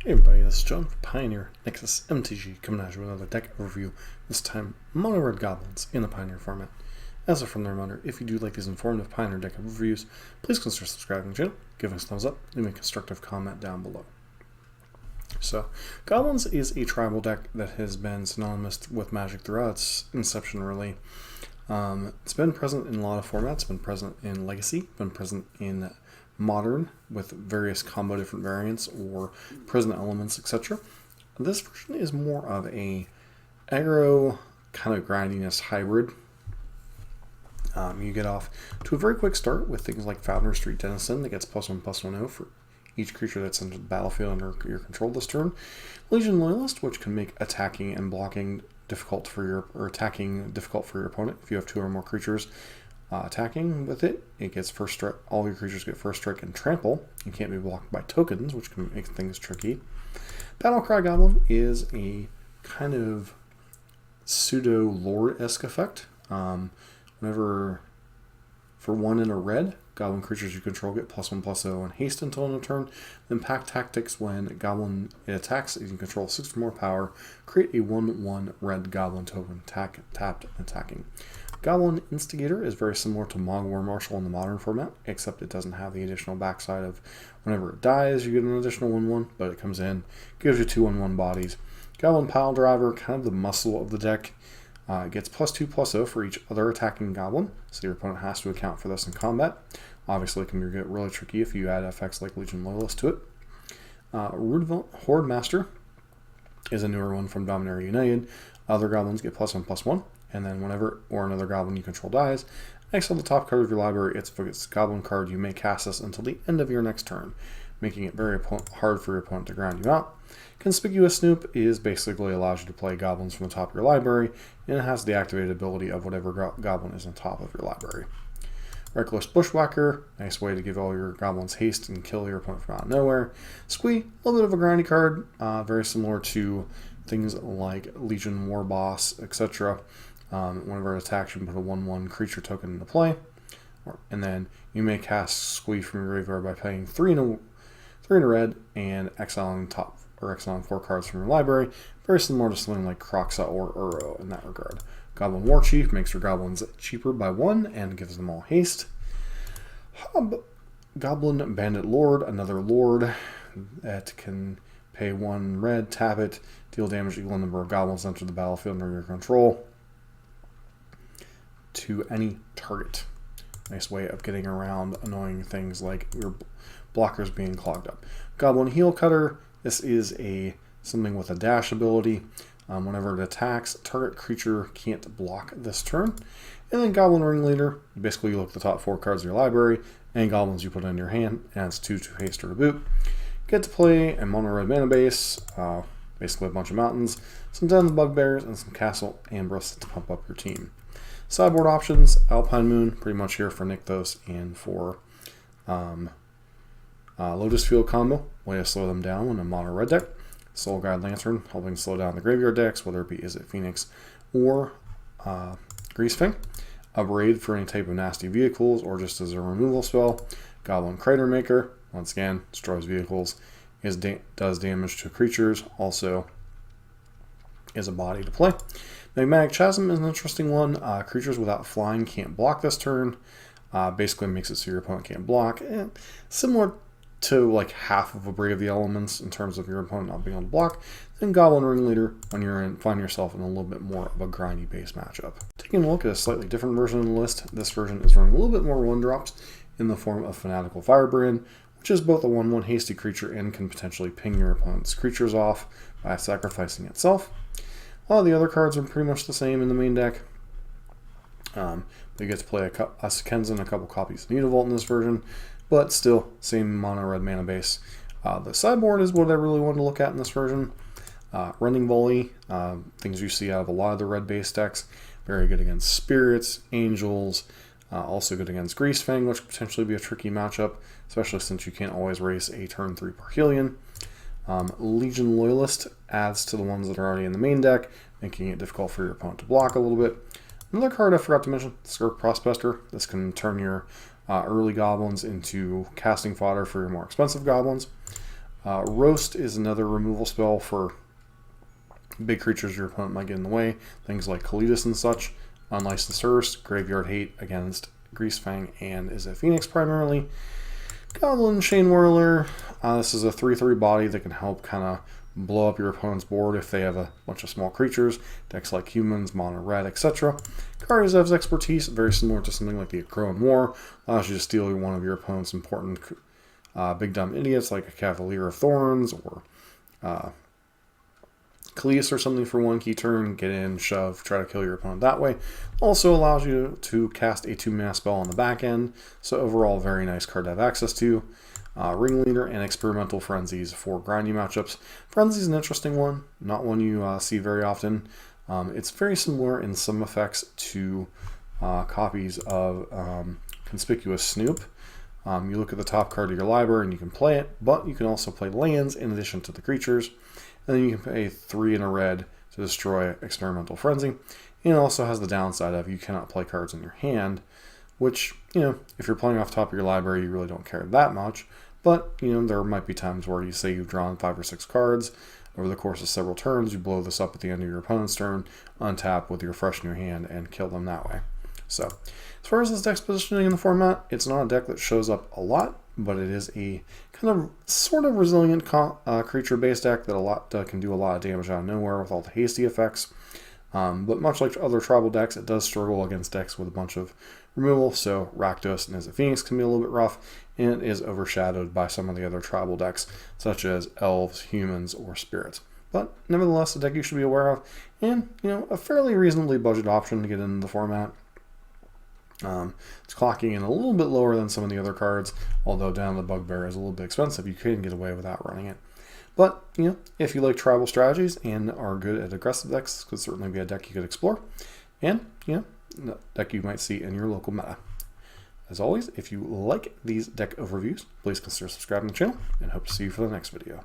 Hey everybody, this is John from Pioneer Nexus MTG coming at you with another deck overview, this time Mono Red Goblins in the Pioneer format. As a friendly reminder, if you do like these informative Pioneer deck overviews, please consider subscribing to the channel, giving us a thumbs up, leaving a constructive comment down below. So, Goblins is a tribal deck that has been synonymous with Magic throughout its inception, really. It's been present in a lot of formats, been present in Legacy, been present in Modern with various combo different variants or prison elements, etc. This version is more of a aggro kind of grindiness hybrid. You get off to a very quick start with things like Foundry Street Denizen that gets +1/+1/0 for each creature that's entered the battlefield under your control this turn. Legion Loyalist, which can make attacking and blocking difficult for your opponent if you have 2 or more creatures attacking with it. It gets first strike. All your creatures get first strike and trample. You can't be blocked by tokens, which can make things tricky. Battlecry Goblin is a kind of pseudo Lord-esque effect. Whenever for 1 and a red, Goblin creatures you control get +1/+0 and haste until end of turn. Then Pack Tactics, when Goblin attacks, you can control 6 or more power. Create a 1/1 red Goblin token, tapped and attacking. Goblin Instigator is very similar to Mogwai Marshal in the modern format, except it doesn't have the additional backside of whenever it dies, you get an additional 1/1, but it comes in, gives you 2 1/1 bodies. Goblin Pile Driver, kind of the muscle of the deck. It gets +2/+0 for each other attacking goblin, so your opponent has to account for this in combat. Obviously, it can get really tricky if you add effects like Legion Loyalist to it. Horde Master is a newer one from Dominaria United. Other goblins get +1/+1, and then whenever another goblin you control dies, exile the top card of your library. If it's a goblin card, you may cast this until the end of your next turn, making it very hard for your opponent to ground you out. Conspicuous Snoop is basically allows you to play goblins from the top of your library, and it has the activated ability of whatever goblin is on top of your library. Reckless Bushwhacker, nice way to give all your goblins haste and kill your opponent from out of nowhere. Squee, a little bit of a grindy card, very similar to things like Legion War Boss, etc. Whenever it attacks, you can put a 1/1 creature token into play, and then you may cast Squee from your graveyard by paying 3 in a red and exiling 4 cards from your library. Very similar to something like Kroxa or Uro in that regard. Goblin War Chief makes your goblins cheaper by 1 and gives them all haste. Goblin Bandit Lord, another lord that can pay 1 red, tap it, deal damage equal number of goblins enter the battlefield under your control to any target. Nice way of getting around annoying things like your blockers being clogged up. Goblin Heel Cutter, this is something with a dash ability. Whenever it attacks, target creature can't block this turn. And then Goblin Ringleader, basically you look at the top 4 cards of your library, and goblins you put in your hand, adds 2 to haste or to boot. Get to play a Mono Red mana base, basically a bunch of mountains, some Den of the Bugbears, and some Castle Ambrose to pump up your team. Sideboard options, Alpine Moon, pretty much here for Nykthos and for Lotus Field combo, way to slow them down in a Mono Red deck. Soul Guide Lantern, helping slow down the graveyard decks, whether it be Izzet Phoenix or Greasefang. Upgrade for any type of nasty vehicles or just as a removal spell. Goblin Crater Maker, once again, destroys vehicles, does damage to creatures, also is a body to play. Magmatic Chasm is an interesting one. Creatures without flying can't block this turn. Basically makes it so your opponent can't block. Similar to like half of a Brave of the Elements in terms of your opponent not being able to block. Then Goblin Ringleader when find yourself in a little bit more of a grindy base matchup. Taking a look at a slightly different version of the list, this version is running a little bit more 1-drops in the form of Fanatical Firebrand, which is both a 1/1 hasty creature and can potentially ping your opponent's creatures off by sacrificing itself. A lot of the other cards are pretty much the same in the main deck. You get to play a Kenzan, a couple copies of Mutavault in this version, but still, same Mono Red mana base. The sideboard is what I really wanted to look at in this version. Running Volley, things you see out of a lot of the red base decks. Very good against Spirits, Angels, also good against Greasefang, which could potentially be a tricky matchup, especially since you can't always race a turn 3 Parhelion. Legion Loyalist adds to the ones that are already in the main deck, making it difficult for your opponent to block a little bit. Another card I forgot to mention, Skirk Prospector. This can turn your early goblins into casting fodder for your more expensive goblins. Roast is another removal spell for big creatures your opponent might get in the way. Things like Kalidas and such. Unlicensed Hearse, Graveyard Hate against Greasefang and is a Phoenix primarily. Goblin Chain Whirler. This is a 3/3 body that can help kind of blow up your opponent's board if they have a bunch of small creatures. Decks like humans, mono red, etc. Karzev's expertise, very similar to something like the Crow in War, allows you to steal one of your opponent's important big dumb idiots like a Cavalier of Thorns or Kalidas or something for 1 key turn, get in, shove, try to kill your opponent that way. Also allows you to cast a 2-mana spell on the back end, so overall very nice card to have access to. Ringleader and Experimental Frenzies for grindy matchups. Frenzy is an interesting one, not one you see very often. It's very similar in some effects to copies of Conspicuous Snoop. You look at the top card of your library and you can play it, but you can also play lands in addition to the creatures. And then you can pay 3 in a red to destroy Experimental Frenzy. And it also has the downside of you cannot play cards in your hand, which, if you're playing off top of your library, you really don't care that much. But, there might be times where you say you've drawn 5 or 6 cards over the course of several turns, you blow this up at the end of your opponent's turn, untap with your fresh in your hand, and kill them that way. So, as far as this deck's positioning in the format, it's not a deck that shows up a lot, but it is a kind of sort of resilient creature-based deck that can do a lot of damage out of nowhere with all the hasty effects. But much like other tribal decks, it does struggle against decks with a bunch of removal, so Rakdos and Is it Phoenix can be a little bit rough, and it is overshadowed by some of the other tribal decks, such as Elves, Humans, or Spirits. But nevertheless, a deck you should be aware of, and a fairly reasonably budget option to get into the format. It's clocking in a little bit lower than some of the other cards, although Down the Bugbear is a little bit expensive. You can get away without running it. But, if you like tribal strategies and are good at aggressive decks, this could certainly be a deck you could explore. And, a deck you might see in your local meta. As always, if you like these deck overviews, please consider subscribing to the channel, and hope to see you for the next video.